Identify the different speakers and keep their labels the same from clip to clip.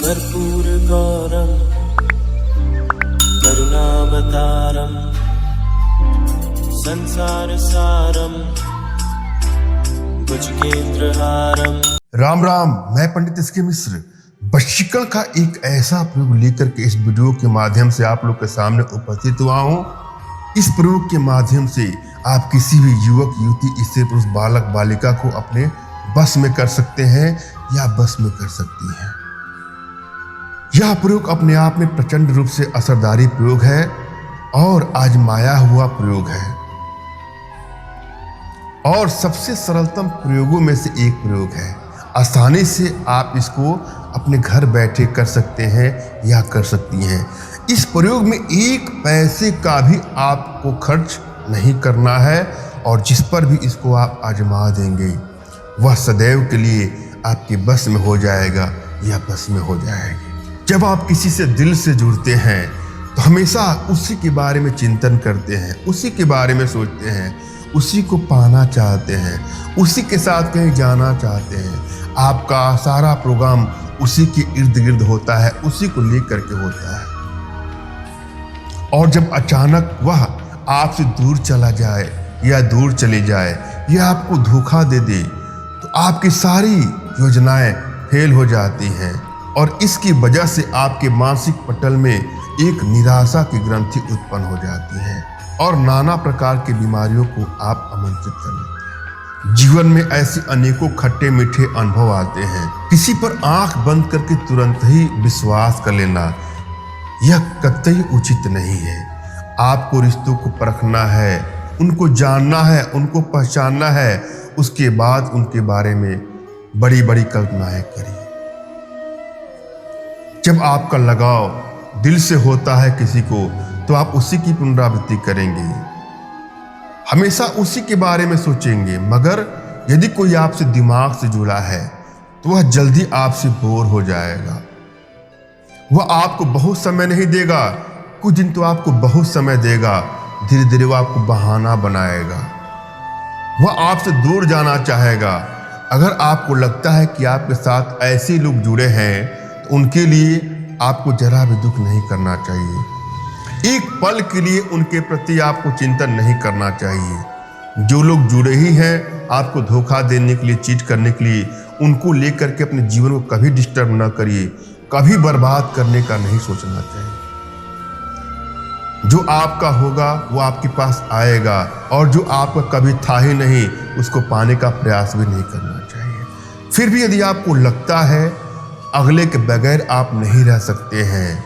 Speaker 1: कर्पूर गौरम करुणावतारम संसार सारम भुजगेंद्रहारम।
Speaker 2: राम राम, मैं पंडित एस के मिश्र वशीकरण का एक ऐसा प्रयोग लेकर के इस वीडियो के माध्यम से आप लोग के सामने उपस्थित हुआ हूँ। इस प्रयोग के माध्यम से आप किसी भी युवक युवती स्त्री पुरुष बालक बालिका को अपने बस में कर सकते हैं या बस में कर सकती हैं। यह प्रयोग अपने आप में प्रचंड रूप से असरदारी प्रयोग है और आजमाया हुआ प्रयोग है और सबसे सरलतम प्रयोगों में से एक प्रयोग है। आसानी से आप इसको अपने घर बैठे कर सकते हैं या कर सकती हैं। इस प्रयोग में एक पैसे का भी आपको खर्च नहीं करना है और जिस पर भी इसको आप आजमा देंगे वह सदैव के लिए आपके बस में हो जाएगा या बस में हो जाएगी। जब आप किसी से दिल से जुड़ते हैं तो हमेशा उसी के बारे में चिंतन करते हैं, उसी के बारे में सोचते हैं, उसी को पाना चाहते हैं, उसी के साथ कहीं जाना चाहते हैं। आपका सारा प्रोग्राम उसी के इर्द गिर्द होता है, उसी को लेकर के होता है। और जब अचानक वह आपसे दूर चला जाए या दूर चली जाए या आपको धोखा दे दे तो आपकी सारी योजनाएं फेल हो जाती हैं और इसकी वजह से आपके मानसिक पटल में एक निराशा की ग्रंथि उत्पन्न हो जाती है और नाना प्रकार की बीमारियों को आप आमंत्रित कर लेते हैं। जीवन में ऐसे अनेकों खट्टे मीठे अनुभव आते हैं। किसी पर आंख बंद करके तुरंत ही विश्वास कर लेना यह कतई उचित नहीं है। आपको रिश्तों को परखना है, उनको जानना है, उनको पहचानना है, उसके बाद उनके बारे में बड़ी बड़ी कल्पनाएं करिए। जब आपका लगाव दिल से होता है किसी को तो आप उसी की पुनरावृत्ति करेंगे, हमेशा उसी के बारे में सोचेंगे। मगर यदि कोई आपसे दिमाग से जुड़ा है तो वह जल्दी आपसे बोर हो जाएगा। वह आपको बहुत समय नहीं देगा, कुछ दिन तो आपको बहुत समय देगा, धीरे धीरे वह आपको बहाना बनाएगा। वह आपसे दूर जाना चाहेगा। अगर आपको लगता है कि आपके साथ ऐसे लोग जुड़े हैं तो उनके लिए आपको जरा भी दुख नहीं करना चाहिए। एक पल के लिए उनके प्रति आपको चिंतन नहीं करना चाहिए। जो लोग जुड़े ही हैं आपको धोखा देने के लिए, चीट करने के लिए, उनको लेकर के अपने जीवन को कभी डिस्टर्ब न करिए। कभी बर्बाद करने का नहीं सोचना चाहिए। जो आपका होगा वो आपके पास आएगा और जो आपका कभी था ही नहीं उसको पाने का प्रयास भी नहीं करना चाहिए। फिर भी यदि आपको लगता है अगले के बगैर आप नहीं रह सकते हैं,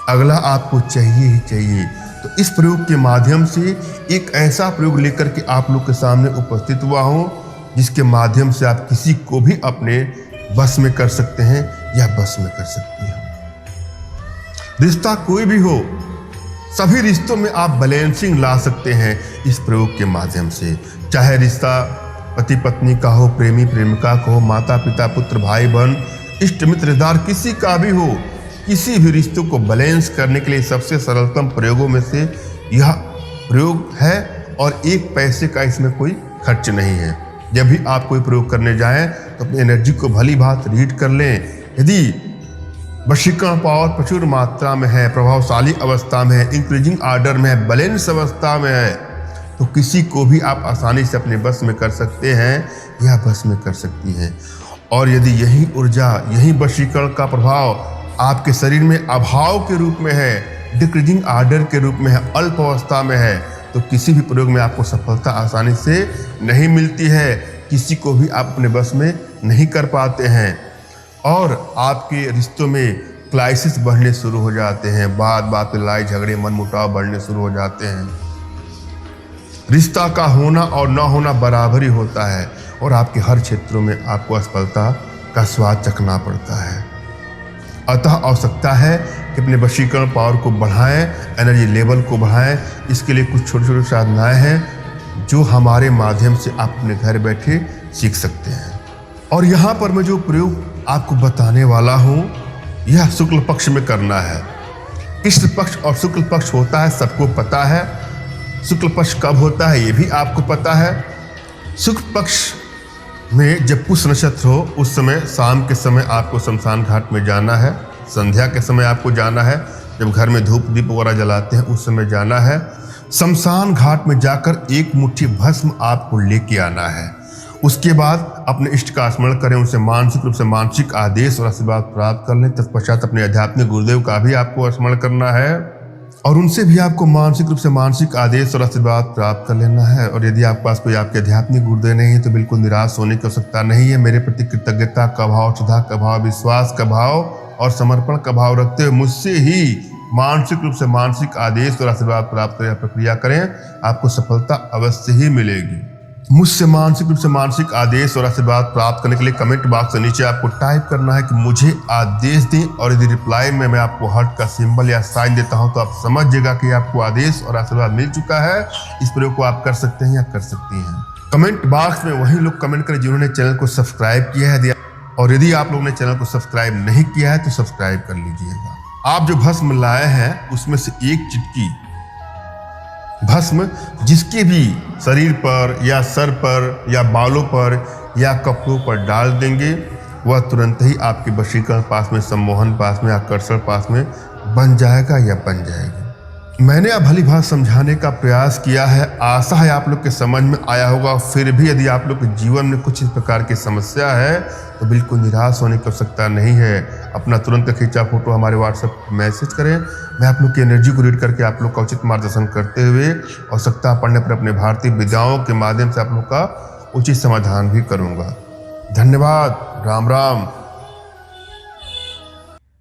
Speaker 2: अगला आपको चाहिए ही चाहिए, तो इस प्रयोग के माध्यम से एक ऐसा प्रयोग लेकर के आप लोग के सामने उपस्थित हुआ हूँ जिसके माध्यम से आप किसी को भी अपने बस में कर सकते हैं या बस में कर सकती हैं। रिश्ता कोई भी हो, सभी रिश्तों में आप बैलेंसिंग ला सकते हैं इस प्रयोग के माध्यम से। चाहे रिश्ता पति पत्नी का हो, प्रेमी प्रेमिका का हो, माता पिता पुत्र भाई बहन इष्ट मित्र रिश्तेदार किसी का भी हो, किसी भी रिश्तों को बैलेंस करने के लिए सबसे सरलतम प्रयोगों में से यह प्रयोग है और एक पैसे का इसमें कोई खर्च नहीं है। जब भी आप कोई प्रयोग करने जाएं तो अपनी एनर्जी को भली भांत रीड कर लें। यदि वशीकरण पावर प्रचुर मात्रा में है, प्रभावशाली अवस्था में है, इंक्रीजिंग ऑर्डर में है, बैलेंस अवस्था में है, तो किसी को भी आप आसानी से अपने बस में कर सकते हैं या बस में कर सकती हैं। और यदि यही ऊर्जा, यही वशीकरण का प्रभाव आपके शरीर में अभाव के रूप में है, डिक्रीजिंग ऑर्डर के रूप में है, अल्प अवस्था में है, तो किसी भी प्रयोग में आपको सफलता आसानी से नहीं मिलती है। किसी को भी आप अपने बस में नहीं कर पाते हैं और आपके रिश्तों में क्राइसिस बढ़ने शुरू हो जाते हैं। बात बात पे लड़ाई झगड़े मन मुटाव बढ़ने शुरू हो जाते हैं। रिश्ता का होना और न होना बराबर ही होता है और आपके हर क्षेत्रों में आपको असफलता का स्वाद चखना पड़ता है। अतः आवश्यकता है कि अपने वशीकरण पावर को बढ़ाएं, एनर्जी लेवल को बढ़ाएं। इसके लिए कुछ छोटी छोटी साधनाएं हैं जो हमारे माध्यम से आप अपने घर बैठे सीख सकते हैं। और यहाँ पर मैं जो प्रयोग आपको बताने वाला हूँ यह शुक्ल पक्ष में करना है। कृष्ण पक्ष और शुक्ल पक्ष होता है, सबको पता है। शुक्ल पक्ष कब होता है ये भी आपको पता है। शुक्ल पक्ष में जब पुष्य नक्षत्र हो उस समय शाम के समय आपको शमशान घाट में जाना है। संध्या के समय आपको जाना है, जब घर में धूप दीप वगैरह जलाते हैं उस समय जाना है। शमशान घाट में जाकर एक मुट्ठी भस्म आपको लेके आना है। उसके बाद अपने इष्ट का स्मरण करें, उनसे मानसिक रूप से मानसिक आदेश और आशीर्वाद प्राप्त कर लें। तत्पश्चात अपने आध्यात्मिक गुरुदेव का भी आपको स्मरण करना है और उनसे भी आपको मानसिक रूप से मानसिक आदेश और आशीर्वाद प्राप्त कर लेना है। और यदि आपके पास कोई आपके आध्यात्मिक गुरुदेव नहीं है तो बिल्कुल निराश होने की आवश्यकता नहीं है। मेरे प्रति कृतज्ञता का भाव, श्रद्धा का भाव, विश्वास का भाव और समर्पण का भाव रखते हुए मुझसे ही मानसिक रूप से मानसिक आदेश और आशीर्वाद प्राप्त करें, प्रक्रिया करें, आपको सफलता अवश्य ही मिलेगी। मुझसे मानसिक रूप से मानसिक आदेश और आशीर्वाद प्राप्त करने के लिए कमेंट बॉक्स के नीचे आपको टाइप करना है कि मुझे आदेश दें, और यदि रिप्लाई में मैं आपको हार्ट का सिंबल या साइन देता हूं तो आप समझ जाएगा कि आपको आदेश और आशीर्वाद मिल चुका है। इस प्रयोग को आप कर सकते हैं या कर सकती हैं। कमेंट बॉक्स में वही लोग कमेंट करें जिन्होंने चैनल को सब्सक्राइब किया है, और यदि आप लोगों ने चैनल को सब्सक्राइब नहीं किया है तो सब्सक्राइब कर लीजिएगा। आप जो भस्म लाए हैं उसमें से एक चिटकी भस्म जिसके भी शरीर पर या सर पर या बालों पर या कपड़ों पर डाल देंगे, वह तुरंत ही आपके वशीकरण पास में, सम्मोहन पास में, आकर्षण पास में बन जाएगा या बन जाएगा। मैंने अब भली भांति समझाने का प्रयास किया है, आशा है आप लोग के समझ में आया होगा। फिर भी यदि आप लोग के जीवन में कुछ इस प्रकार की समस्या है तो बिल्कुल निराश होने की आवश्यकता नहीं है। अपना तुरंत खींचा फोटो हमारे व्हाट्सएप पर मैसेज करें। मैं आप लोग की एनर्जी को रीड करके आप लोग का उचित मार्गदर्शन करते हुए आवश्यकता पड़ने पर अपने भारतीय विद्याओं के माध्यम से आप लोग का उचित समाधान भी करूँगा। धन्यवाद। राम राम।